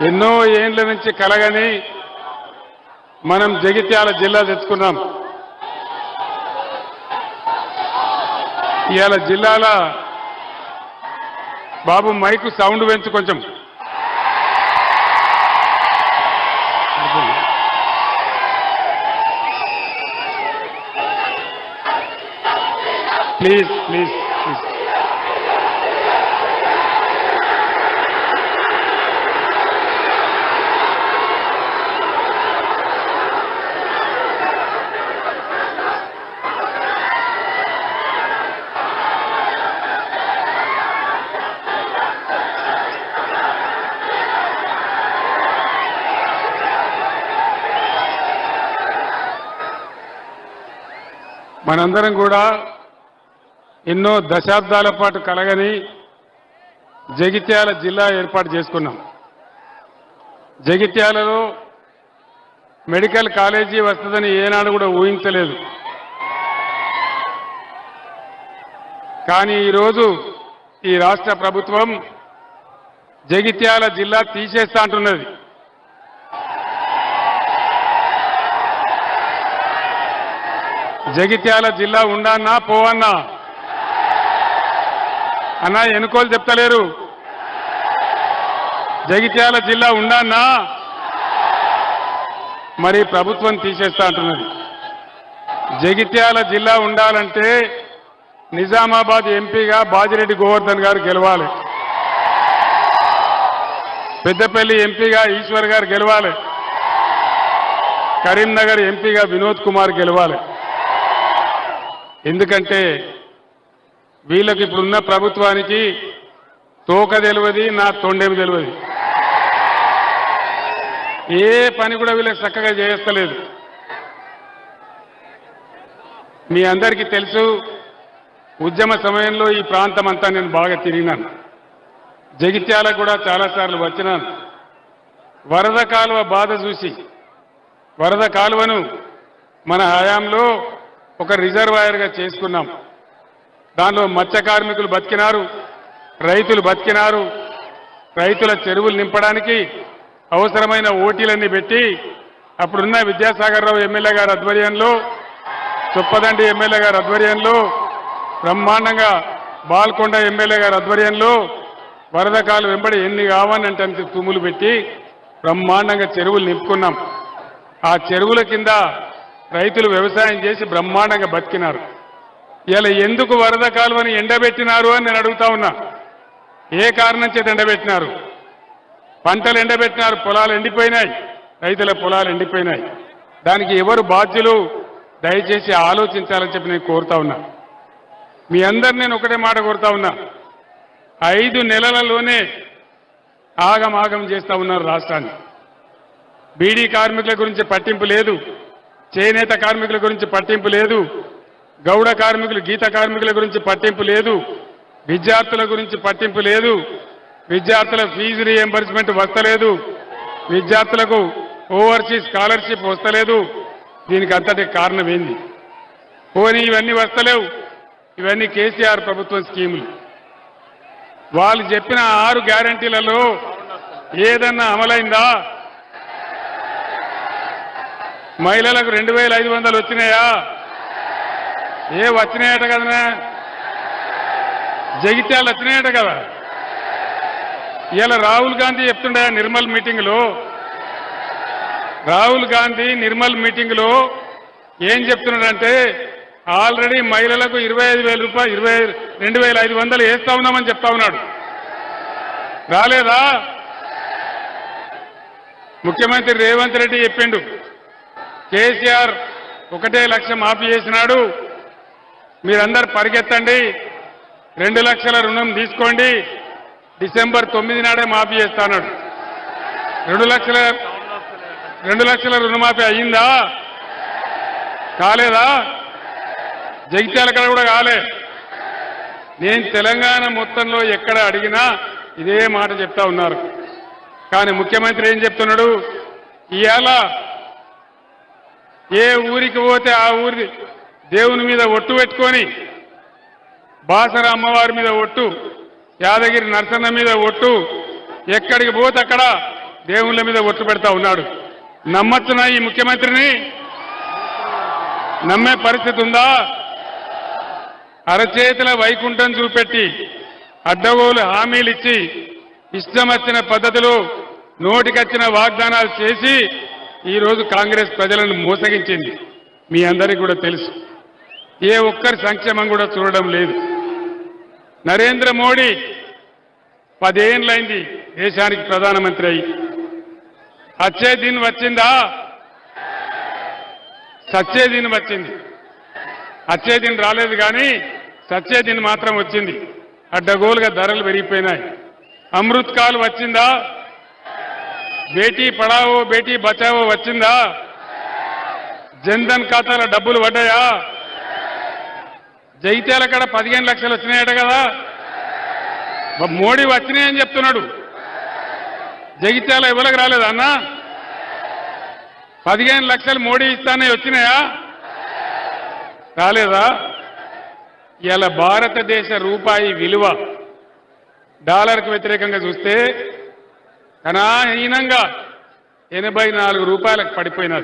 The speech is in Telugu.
ఎన్నో ఏండ్ల నుంచి కలగని మనం జగిత్యాల జిల్లా తెచ్చుకున్నాం. ఇవాళ జిల్లాల బాబు మైకు సౌండ్ పెంచు కొంచెం. Please please please. మనందరం కూడా ఎన్నో దశాబ్దాల పాటు కలగని జగిత్యాల జిల్లా ఏర్పాటు చేసుకున్నాం. జగిత్యాలలో మెడికల్ కాలేజీ వస్తుందని ఏనాడు కూడా ఊహించలేదు. కానీ ఈరోజు ఈ రాష్ట్ర ప్రభుత్వం జగిత్యాల జిల్లా తీసేస్తా అంటున్నది. జగిత్యాల జిల్లా ఉండన్నా పోవన్నా అన్నా ఎన్నుకోలు చెప్తలేరు. జగిత్యాల జిల్లా ఉండన్నా మరి ప్రభుత్వం తీసేస్తా అంటున్నది. జగిత్యాల జిల్లా ఉండాలంటే నిజామాబాద్ ఎంపీగా బాజిరెడ్డి గోవర్ధన్ గారు గెలవాలి, పెద్దపల్లి ఎంపీగా ఈశ్వర్ గారు గెలవాలి, కరీంనగర్ ఎంపీగా వినోద్ కుమార్ గెలవాలి. ఎందుకంటే వీళ్ళకి ఇప్పుడున్న ప్రభుత్వానికి తోక తెలియదు, నా తొండేమి తెలియదు. ఏ పని కూడా వీళ్ళకి చక్కగా చేస్తలేదు. మీ అందరికీ తెలుసు, ఉద్యమ సమయంలో ఈ ప్రాంతం అంతా నేను బాగా తిరిగినాను. జగిత్యాల కూడా చాలాసార్లు వచ్చినాను. వరద కాలువ బాధ చూసి వరద కాలువను మన హయాంలో ఒక రిజర్వాయర్గా చేసుకున్నాం. దానిలో మత్స్య కార్మికులు బతికినారు, రైతులు బతికినారు. రైతుల చెరువులు నింపడానికి అవసరమైన ఓటీలన్నీ పెట్టి అప్పుడున్న విద్యాసాగర్ రావు ఎమ్మెల్యే గారి ఆధ్వర్యంలో, చొప్పదండి ఎమ్మెల్యే గారి ఆధ్వర్యంలో, బ్రహ్మాండంగా బాల్కొండ ఎమ్మెల్యే గారి ఆధ్వర్యంలో వరద కాలు వెంబడి ఎన్ని కావాలంటే తుమ్ములు పెట్టి బ్రహ్మాండంగా చెరువులు నింపుకున్నాం. ఆ చెరువుల కింద రైతులు వ్యవసాయం చేసి బ్రహ్మాండంగా బతికినారు. ఇలా ఎందుకు వరద కాలువని ఎండబెట్టినారు అని నేను అడుగుతా ఉన్నా. ఏ కారణం చేత ఎండబెట్టినారు? పంటలు ఎండబెట్టినారు, పొలాలు ఎండిపోయినాయి, రైతుల పొలాలు ఎండిపోయినాయి. దానికి ఎవరు బాధ్యులు? దయచేసి ఆలోచించాలని చెప్పి నేను కోరుతా ఉన్నా. మీ అందరు నేను ఒకటే మాట కోరుతా ఉన్నా. 5 నెలలలోనే ఆగమాగం చేస్తా ఉన్నారు రాష్ట్రాన్ని. బీడీ కార్మికుల గురించి పట్టింపు లేదు, చేనేత కార్మికుల గురించి పట్టింపు లేదు, గౌడ కార్మికులు గీత కార్మికుల గురించి పట్టింపు లేదు, విద్యార్థుల గురించి పట్టింపు లేదు, విద్యార్థుల ఫీజు రీఎంబర్స్మెంట్ వస్తలేదు, విద్యార్థులకు ఓవర్సీస్ స్కాలర్షిప్ వస్తలేదు. దీనికి అంతటి కారణం ఏంది? పోనీ ఇవన్నీ వస్తలేవు, ఇవన్నీ కేసీఆర్ ప్రభుత్వం స్కీములు. వాళ్ళు చెప్పిన 6 గ్యారంటీలలో ఏదన్నా అమలైందా? మహిళలకు 2500 వచ్చినాయా? ఏ వచ్చినాయట కదనా? జగిత్యాలు వచ్చినాయట కదా. ఇలా రాహుల్ గాంధీ చెప్తుండే నిర్మల్ మీటింగ్లో, రాహుల్ గాంధీ నిర్మల్ మీటింగ్లో ఏం చెప్తున్నాడంటే ఆల్రెడీ మహిళలకు 25,000 రూపాయలు 22,500 వేస్తా ఉన్నామని చెప్తా ఉన్నాడు. రాలేదా? ముఖ్యమంత్రి రేవంత్ రెడ్డి చెప్పిండు, కేసీఆర్ 1 లక్ష మాఫీ చేసినాడు, మీరందరూ పరిగెత్తండి, 2 లక్షల రుణం తీసుకోండి, డిసెంబర్ 9 నాడే మాఫీ చేస్తాడు. 2 లక్షల రుణమాఫీ అయ్యిందా? కాలేదా? జగిత్యాల కడ కూడా కాలే. నేను తెలంగాణ మొత్తంలో ఎక్కడ అడిగినా ఇదే మాట చెప్తా ఉన్నారు. కానీ ముఖ్యమంత్రి ఏం చెప్తున్నాడు? ఇవాళ ఏ ఊరికి పోతే ఆ ఊరి దేవుని మీద ఒట్టు పెట్టుకొని, బాసర అమ్మవారి మీద ఒట్టు, యాదగిరి నరసన్న మీద ఒట్టు, ఎక్కడికి పోతే అక్కడ దేవుళ్ళ మీద ఒట్టు పెడతా ఉన్నాడు. నమ్మచ్చునా ఈ ముఖ్యమంత్రిని? నమ్మే పరిస్థితి ఉందా? అరచేతుల వైకుంఠం చూపెట్టి అడ్డగోలు హామీలు ఇచ్చి ఇష్టం వచ్చిన పద్ధతిలో నోటికొచ్చిన వాగ్దానాలు చేసి ఈరోజు కాంగ్రెస్ ప్రజలను మోసగించింది. మీ అందరికీ కూడా తెలుసు. ఏ ఒక్కరి సంక్షేమం కూడా చూడడం లేదు. నరేంద్ర మోడీ 10 ఏళ్లైంది దేశానికి ప్రధానమంత్రి అయి. అచ్చే దిన్ వచ్చిందా? సచ్చే దిన్ వచ్చింది. అచ్చే దిన్ రాలేదు కానీ సచ్చే దిన్ మాత్రం వచ్చింది. అడ్డగోలుగా ధరలు పెరిగిపోయినాయి. అమృత్ కాల్ వచ్చిందా? బేటీ పడావో బేటీ బచావో వచ్చిందా? జన్ధన్ ఖాతాల డబ్బులు పడ్డాయా? జైత్యాల కాడ 15 లక్షలు వచ్చినాయట కదా. మోడీ వచ్చినాయని చెప్తున్నాడు. జగిత్యాల ఎవరికి రాలేదా అన్న? 15 లక్షలు మోడీ ఇస్తానే వచ్చినాయా? రాలేదా? ఇలా భారతదేశ రూపాయి విలువ డాలర్కు వ్యతిరేకంగా చూస్తే కనాహీనంగా 84 రూపాయలకు పడిపోయినది.